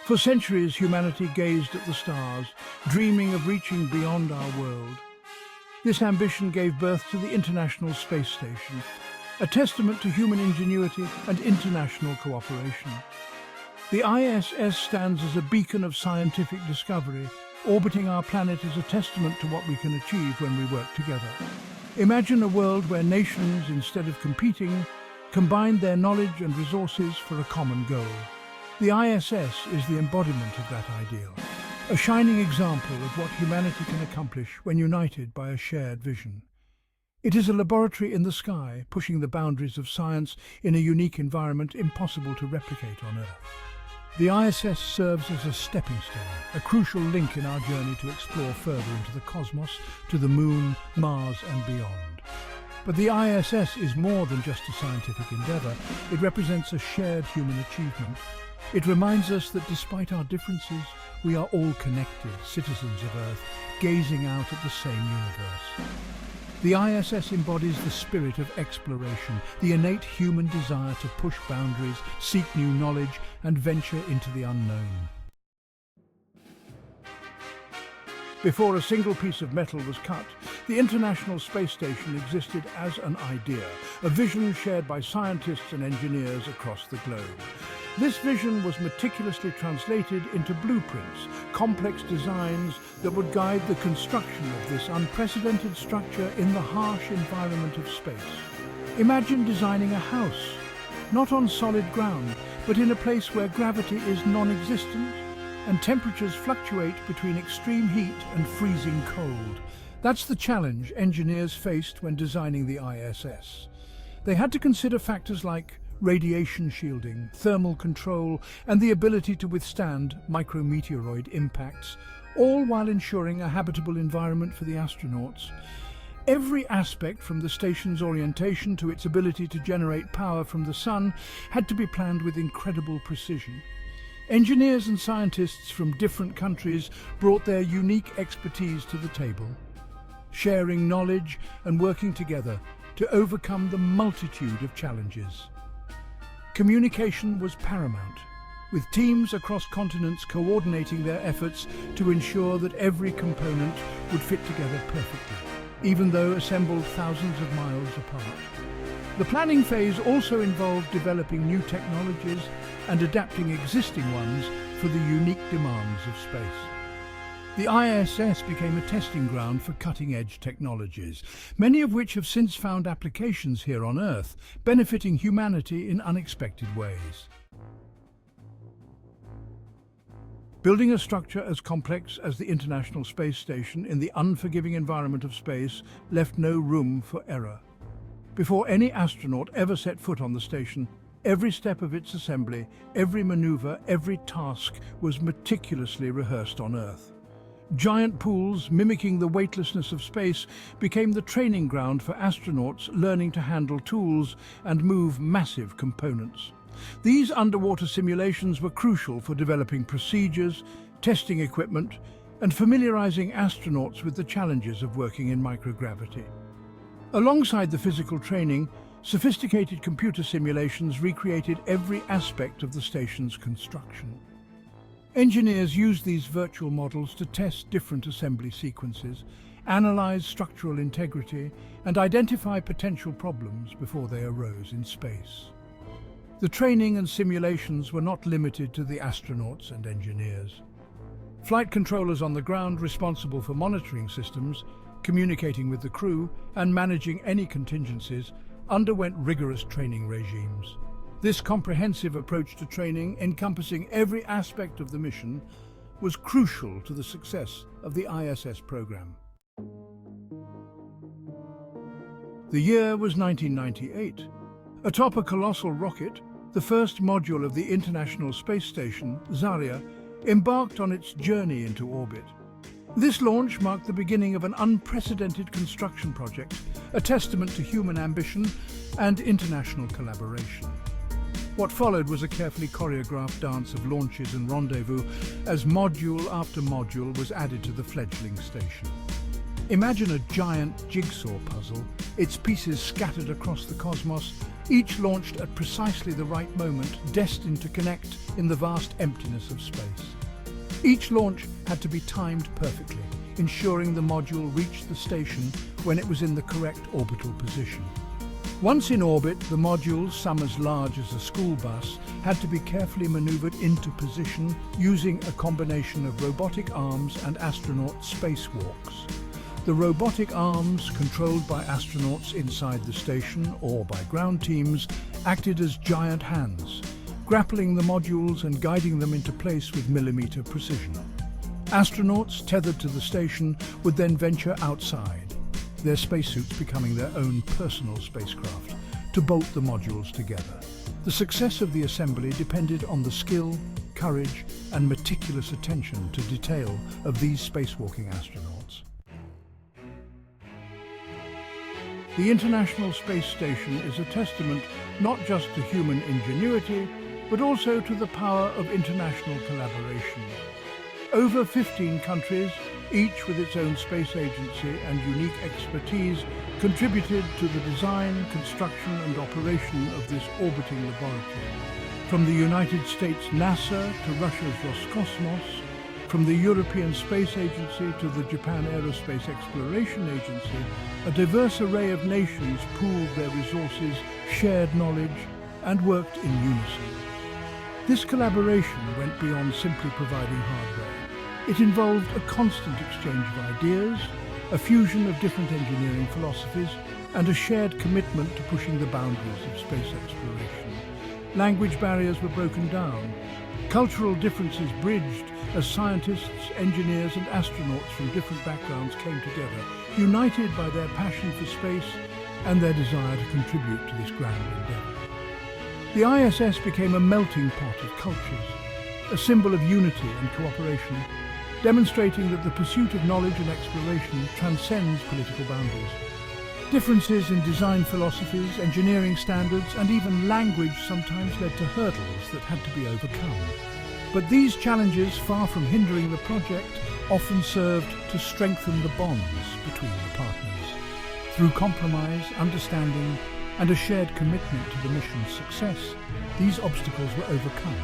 For centuries, humanity gazed at the stars, dreaming of reaching beyond our world. This ambition gave birth to the International Space Station, a testament to human ingenuity and international cooperation. The ISS stands as a beacon of scientific discovery. Orbiting our planet is a testament to what we can achieve when we work together. Imagine a world where nations, instead of competing, combine their knowledge and resources for a common goal. The ISS is the embodiment of that ideal, a shining example of what humanity can accomplish when united by a shared vision. It is a laboratory in the sky, pushing the boundaries of science in a unique environment impossible to replicate on Earth. The ISS serves as a stepping stone, a crucial link in our journey to explore further into the cosmos, to the Moon, Mars and beyond. But the ISS is more than just a scientific endeavour. It represents a shared human achievement. It reminds us that despite our differences, we are all connected, citizens of Earth, gazing out at the same universe. The ISS embodies the spirit of exploration, the innate human desire to push boundaries, seek new knowledge, and venture into the unknown. Before a single piece of metal was cut, the International Space Station existed as an idea, a vision shared by scientists and engineers across the globe. This vision was meticulously translated into blueprints, complex designs that would guide the construction of this unprecedented structure in the harsh environment of space. Imagine designing a house, not on solid ground, but in a place where gravity is non-existent and temperatures fluctuate between extreme heat and freezing cold. That's the challenge engineers faced when designing the ISS. They had to consider factors like radiation shielding, thermal control, and the ability to withstand micrometeoroid impacts, all while ensuring a habitable environment for the astronauts. Every aspect, from the station's orientation to its ability to generate power from the sun, had to be planned with incredible precision. Engineers and scientists from different countries brought their unique expertise to the table, sharing knowledge and working together to overcome the multitude of challenges. Communication was paramount, with teams across continents coordinating their efforts to ensure that every component would fit together perfectly, even though assembled thousands of miles apart. The planning phase also involved developing new technologies and adapting existing ones for the unique demands of space. The ISS became a testing ground for cutting-edge technologies, many of which have since found applications here on Earth, benefiting humanity in unexpected ways. Building a structure as complex as the International Space Station in the unforgiving environment of space left no room for error. Before any astronaut ever set foot on the station, every step of its assembly, every maneuver, every task was meticulously rehearsed on Earth. Giant pools, mimicking the weightlessness of space, became the training ground for astronauts learning to handle tools and move massive components. These underwater simulations were crucial for developing procedures, testing equipment, and familiarizing astronauts with the challenges of working in microgravity. Alongside the physical training, sophisticated computer simulations recreated every aspect of the station's construction. Engineers used these virtual models to test different assembly sequences, analyze structural integrity, and identify potential problems before they arose in space. The training and simulations were not limited to the astronauts and engineers. Flight controllers on the ground, responsible for monitoring systems, communicating with the crew, and managing any contingencies, underwent rigorous training regimes. This comprehensive approach to training, encompassing every aspect of the mission, was crucial to the success of the ISS program. The year was 1998. Atop a colossal rocket, the first module of the International Space Station, Zarya, embarked on its journey into orbit. This launch marked the beginning of an unprecedented construction project, a testament to human ambition and international collaboration. What followed was a carefully choreographed dance of launches and rendezvous as module after module was added to the fledgling station. Imagine a giant jigsaw puzzle, its pieces scattered across the cosmos, each launched at precisely the right moment, destined to connect in the vast emptiness of space. Each launch had to be timed perfectly, ensuring the module reached the station when it was in the correct orbital position. Once in orbit, the modules, some as large as a school bus, had to be carefully maneuvered into position using a combination of robotic arms and astronaut spacewalks. The robotic arms, controlled by astronauts inside the station or by ground teams, acted as giant hands, grappling the modules and guiding them into place with millimeter precision. Astronauts tethered to the station would then venture outside, their spacesuits becoming their own personal spacecraft, to bolt the modules together. The success of the assembly depended on the skill, courage, and meticulous attention to detail of these spacewalking astronauts. The International Space Station is a testament not just to human ingenuity, but also to the power of international collaboration. Over 15 countries, each with its own space agency and unique expertise, contributed to the design, construction and operation of this orbiting laboratory. From the United States NASA to Russia's Roscosmos, from the European Space Agency to the Japan Aerospace Exploration Agency, a diverse array of nations pooled their resources, shared knowledge, and worked in unison. This collaboration went beyond simply providing hardware. It involved a constant exchange of ideas, a fusion of different engineering philosophies, and a shared commitment to pushing the boundaries of space exploration. Language barriers were broken down, cultural differences bridged as scientists, engineers, and astronauts from different backgrounds came together, united by their passion for space and their desire to contribute to this grand endeavor. The ISS became a melting pot of cultures, a symbol of unity and cooperation, demonstrating that the pursuit of knowledge and exploration transcends political boundaries. Differences in design philosophies, engineering standards, and even language sometimes led to hurdles that had to be overcome. But these challenges, far from hindering the project, often served to strengthen the bonds between the partners. Through compromise, understanding, and a shared commitment to the mission's success, these obstacles were overcome,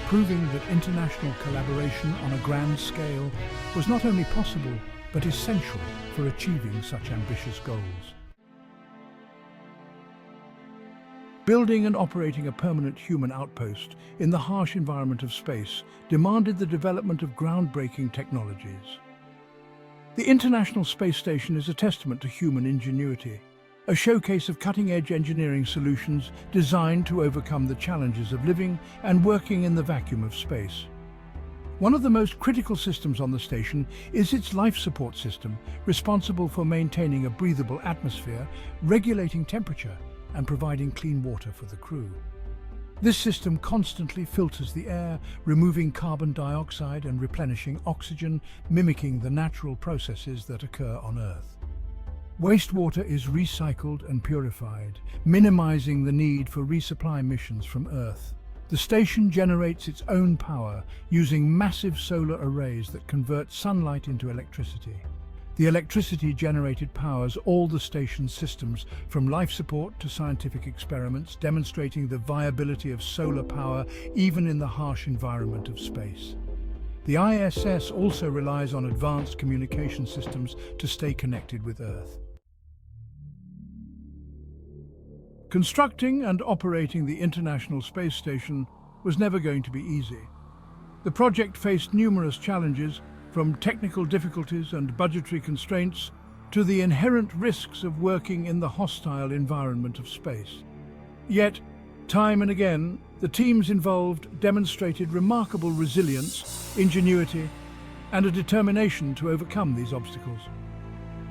proving that international collaboration on a grand scale was not only possible, but essential for achieving such ambitious goals. Building and operating a permanent human outpost in the harsh environment of space demanded the development of groundbreaking technologies. The International Space Station is a testament to human ingenuity, a showcase of cutting-edge engineering solutions designed to overcome the challenges of living and working in the vacuum of space. One of the most critical systems on the station is its life support system, responsible for maintaining a breathable atmosphere, regulating temperature, and providing clean water for the crew. This system constantly filters the air, removing carbon dioxide and replenishing oxygen, mimicking the natural processes that occur on Earth. Wastewater is recycled and purified, minimizing the need for resupply missions from Earth. The station generates its own power using massive solar arrays that convert sunlight into electricity. The electricity generated powers all the station's systems, from life support to scientific experiments, demonstrating the viability of solar power even in the harsh environment of space. The ISS also relies on advanced communication systems to stay connected with Earth. Constructing and operating the International Space Station was never going to be easy. The project faced numerous challenges, from technical difficulties and budgetary constraints to the inherent risks of working in the hostile environment of space. Yet, time and again, the teams involved demonstrated remarkable resilience, ingenuity, and a determination to overcome these obstacles.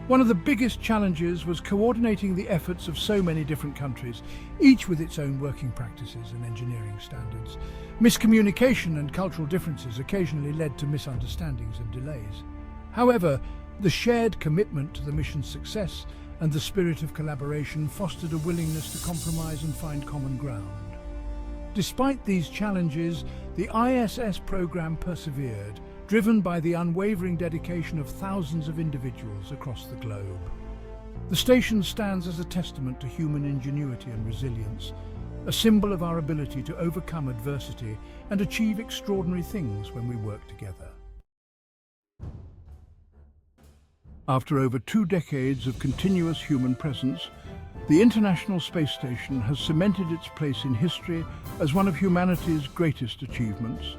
One of the biggest challenges was coordinating the efforts of so many different countries, each with its own working practices and engineering standards. Miscommunication and cultural differences occasionally led to misunderstandings and delays. However, the shared commitment to the mission's success and the spirit of collaboration fostered a willingness to compromise and find common ground. Despite these challenges, the ISS program persevered, driven by the unwavering dedication of thousands of individuals across the globe. The station stands as a testament to human ingenuity and resilience, a symbol of our ability to overcome adversity and achieve extraordinary things when we work together. After over 2 decades of continuous human presence, the International Space Station has cemented its place in history as one of humanity's greatest achievements.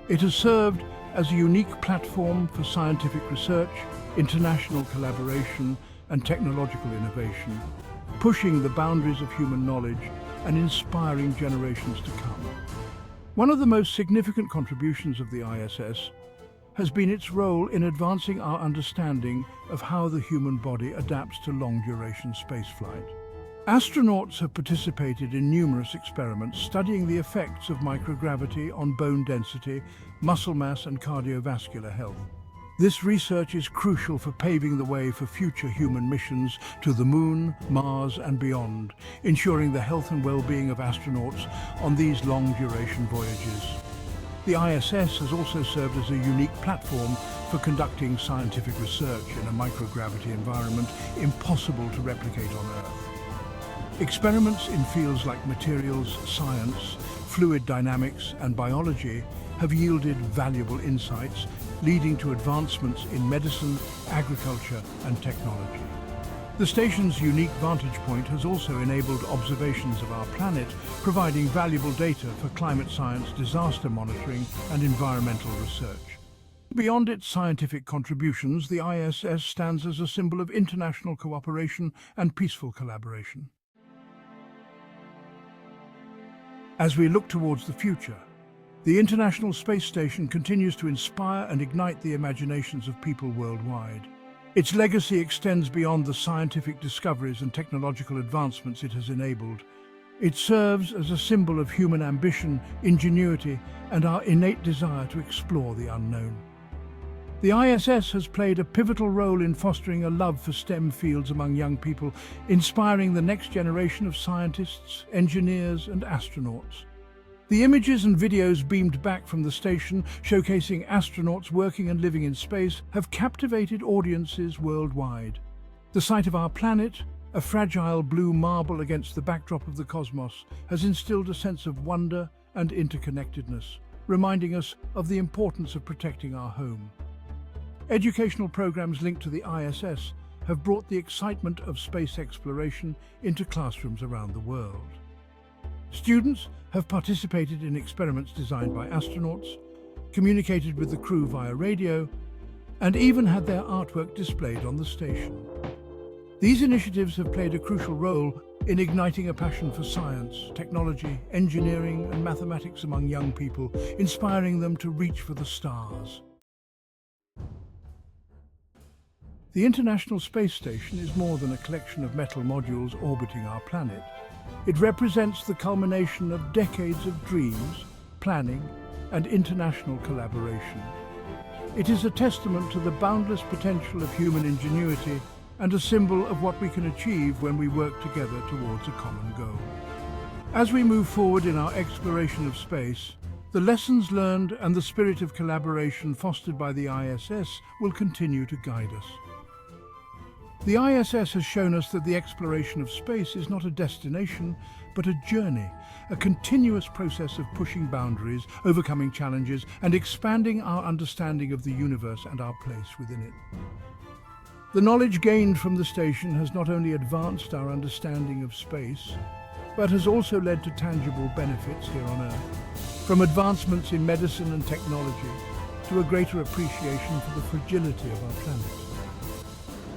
It has served as a unique platform for scientific research, international collaboration, and technological innovation, pushing the boundaries of human knowledge and inspiring generations to come. One of the most significant contributions of the ISS has been its role in advancing our understanding of how the human body adapts to long-duration spaceflight. Astronauts have participated in numerous experiments studying the effects of microgravity on bone density, muscle mass, and cardiovascular health. This research is crucial for paving the way for future human missions to the Moon, Mars, and beyond, ensuring the health and well-being of astronauts on these long-duration voyages. The ISS has also served as a unique platform for conducting scientific research in a microgravity environment impossible to replicate on Earth. Experiments in fields like materials science, fluid dynamics, and biology have yielded valuable insights, leading to advancements in medicine, agriculture, and technology. The station's unique vantage point has also enabled observations of our planet, providing valuable data for climate science, disaster monitoring, and environmental research. Beyond its scientific contributions, the ISS stands as a symbol of international cooperation and peaceful collaboration. As we look towards the future, the International Space Station continues to inspire and ignite the imaginations of people worldwide. Its legacy extends beyond the scientific discoveries and technological advancements it has enabled. It serves as a symbol of human ambition, ingenuity, and our innate desire to explore the unknown. The ISS has played a pivotal role in fostering a love for STEM fields among young people, inspiring the next generation of scientists, engineers, and astronauts. The images and videos beamed back from the station, showcasing astronauts working and living in space, have captivated audiences worldwide. The sight of our planet, a fragile blue marble against the backdrop of the cosmos, has instilled a sense of wonder and interconnectedness, reminding us of the importance of protecting our home. Educational programs linked to the ISS have brought the excitement of space exploration into classrooms around the world. Students have participated in experiments designed by astronauts, communicated with the crew via radio, and even had their artwork displayed on the station. These initiatives have played a crucial role in igniting a passion for science, technology, engineering, and mathematics among young people, inspiring them to reach for the stars. The International Space Station is more than a collection of metal modules orbiting our planet. It represents the culmination of decades of dreams, planning, and international collaboration. It is a testament to the boundless potential of human ingenuity and a symbol of what we can achieve when we work together towards a common goal. As we move forward in our exploration of space, the lessons learned and the spirit of collaboration fostered by the ISS will continue to guide us. The ISS has shown us that the exploration of space is not a destination, but a journey, a continuous process of pushing boundaries, overcoming challenges, and expanding our understanding of the universe and our place within it. The knowledge gained from the station has not only advanced our understanding of space, but has also led to tangible benefits here on Earth, from advancements in medicine and technology to a greater appreciation for the fragility of our planet.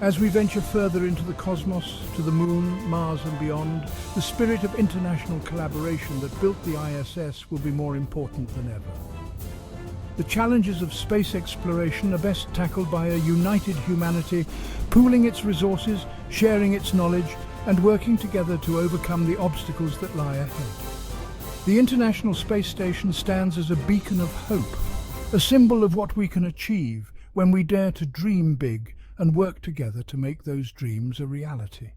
As we venture further into the cosmos, to the Moon, Mars and beyond, the spirit of international collaboration that built the ISS will be more important than ever. The challenges of space exploration are best tackled by a united humanity, pooling its resources, sharing its knowledge, and working together to overcome the obstacles that lie ahead. The International Space Station stands as a beacon of hope, a symbol of what we can achieve when we dare to dream big and work together to make those dreams a reality.